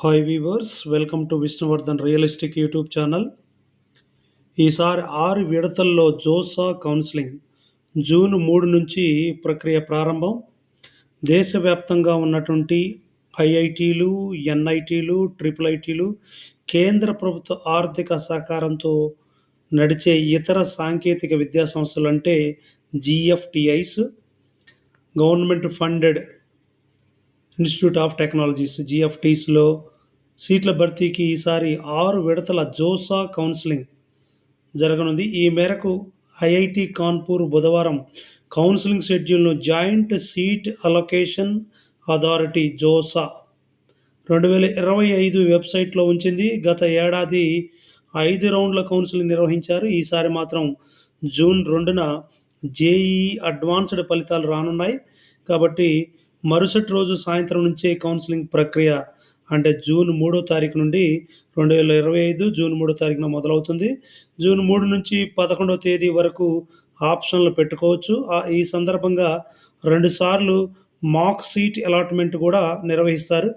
Hi weavers, welcome to Vishnuvardhan realistic YouTube channel. ఈసారి 6 విడతల్లో JoSAA counselling June 3 నుంచి ప్రక్రియ ప్రారంభం. దేశవ్యాప్తంగా ఉన్నటువంటి ఐఐటీలు, ఎన్ఐటీలు, ట్రిపుల్ ఐటీలు, కేంద్ర ప్రభుత్వ ఆర్థిక సహకారంతో నడిచే ఇతర సాంకేతిక విద్యా సంస్థలు అంటే GFTIs, government funded institute of technologies జీఎఫ్టీస్లో సీట్ల భర్తీకి ఈసారి 6 విడతల జోసా కౌన్సిలింగ్ జరగనుంది. ఈ మేరకు ఐఐటి కాన్పూర్ బుధవారం కౌన్సిలింగ్ షెడ్యూల్ను joint seat allocation authority JoSAA 2025 వెబ్సైట్లో ఉంచింది. గత ఏడాది 5 రౌండ్ల కౌన్సిలింగ్ నిర్వహించారు. ఈసారి మాత్రం జూన్ 2న జేఈఈ అడ్వాన్స్డ్ ఫలితాలు రానున్నాయి. కాబట్టి మరుసటి రోజు సాయంత్రం నుంచే కౌన్సిలింగ్ ప్రక్రియ అంటే జూన్ 3వ తారీఖు నుండి 2025 జూన్ 3వ తారీఖున మొదలవుతుంది. జూన్ 3 నుంచి 11వ తేదీ వరకు ఆప్షన్లు పెట్టుకోవచ్చు. ఈ సందర్భంగా 2 సార్లు మాక్ సీట్ అలాట్మెంట్ కూడా నిర్వహిస్తారు.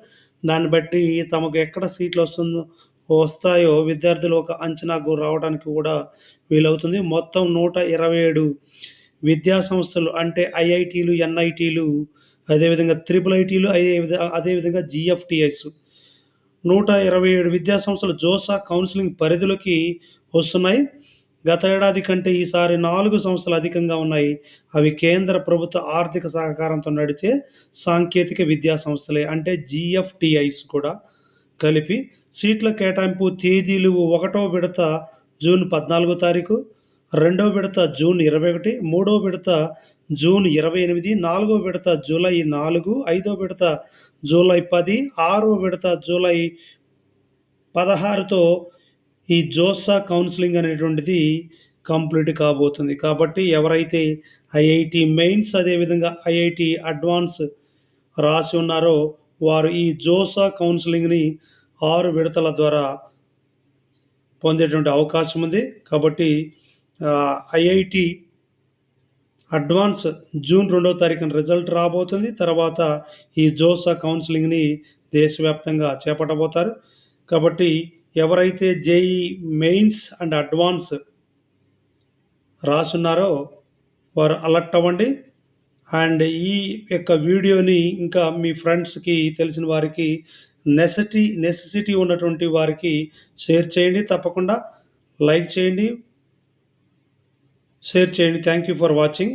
దాన్ని బట్టి తమకు ఎక్కడ సీట్లు వస్తాయో విద్యార్థులు ఒక అంచనాకు రావడానికి కూడా వీలవుతుంది. మొత్తం 127 విద్యా సంస్థలు అంటే ఐఐటీలు, ఎన్ఐటీలు, అదేవిధంగా ట్రిపుల్ ఐటీలు, అదేవిధంగా జీఎఫ్టిఐస్ 127 విద్యా సంస్థలు జోసా కౌన్సిలింగ్ పరిధిలోకి వస్తున్నాయి. గత ఏడాది కంటే ఈసారి 4 సంస్థలు అధికంగా ఉన్నాయి. అవి కేంద్ర ప్రభుత్వ ఆర్థిక సహకారంతో నడిచే సాంకేతిక విద్యా సంస్థలే అంటే జీఎఫ్టిఐస్ కూడా కలిపి. సీట్ల కేటాయింపు తేదీలు 1వ విడత జూన్ 14వ తారీఖు, 2వ విడత జూన్ 21, 3వ విడత జూన్ 28, 4వ విడత జూలై 4, 5వ విడత జూలై 10, 6వ విడత జూలై 16తో ఈ జోసా కౌన్సిలింగ్ అనేటువంటిది కంప్లీట్ కాబోతుంది. కాబట్టి ఎవరైతే ఐఐటి మెయిన్స్ అదేవిధంగా ఐఐటి అడ్వాన్స్ రాసి ఉన్నారో వారు ఈ జోసా కౌన్సిలింగ్ని 6 విడతల ద్వారా పొందేటువంటి అవకాశం ఉంది. కాబట్టి ఐఐటి అడ్వాన్స్ జూన్ 2వ తారీఖున రిజల్ట్ రాబోతుంది. తర్వాత ఈ జోసా కౌన్సిలింగ్ని దేశవ్యాప్తంగా చేపట్టబోతారు. కాబట్టి ఎవరైతే జేఈ మెయిన్స్ అండ్ అడ్వాన్స్ రాసున్నారో వారు అలర్ట్ అవ్వండి. అండ్ ఈ యొక్క వీడియోని ఇంకా మీ ఫ్రెండ్స్కి, తెలిసిన వారికి, నెసెసిటీ ఉన్నటువంటి వారికి షేర్ చేయండి. తప్పకుండా లైక్ చేయండి, షేర్ చేయండి. Thank you for watching.